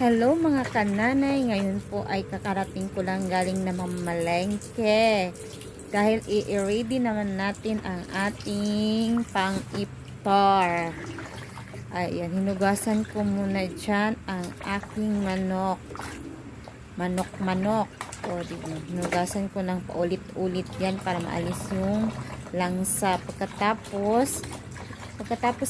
Hello mga kananay, ngayon po ay kakarating ko lang galing na mamalengke. Dahil i-ready naman natin ang ating pang-iftar. Ayan, hinugasan ko muna dyan ang aking manok. Manok-manok. O, diba? Hinugasan ko ng paulit-ulit yan para maalis yung langsa. Pagkatapos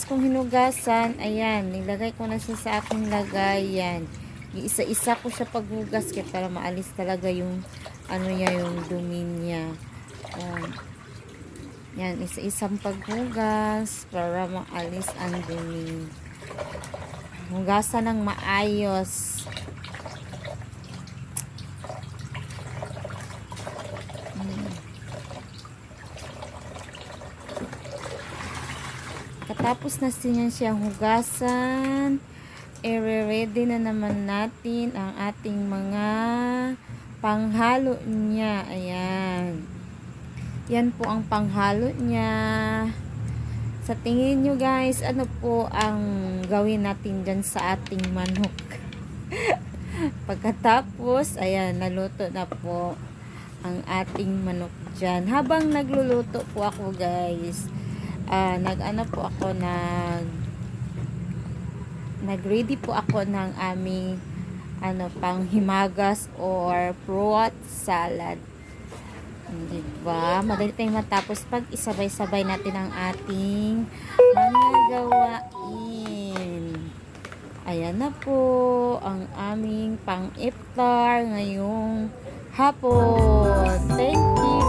kong hinugasan, ayan, nilagay ko na siya sa aking lagayan. Isa-isa ko siya paghugas para maalis talaga yung ano niya, yung dumi niya. Yan, isa-isang paghugas para maalis ang dumi. Hugasan ng maayos. Katapos na siyang hugasan, i-ready na naman natin ang ating mga panghalo niya. Ayan. Yan po ang panghalo niya. Sa tingin nyo guys, ano po ang gawin natin dyan sa ating manok? Pagkatapos, ayan, naluto na po ang ating manok dyan. Habang nagluluto po ako guys, nag-ready po ako ng aming panghimagas or fruit salad. Diba? Madali tayong matapos pag isabay-sabay natin ang ating mga gawain. Ayan na po ang aming pang-iftar ngayong hapon. Thank you.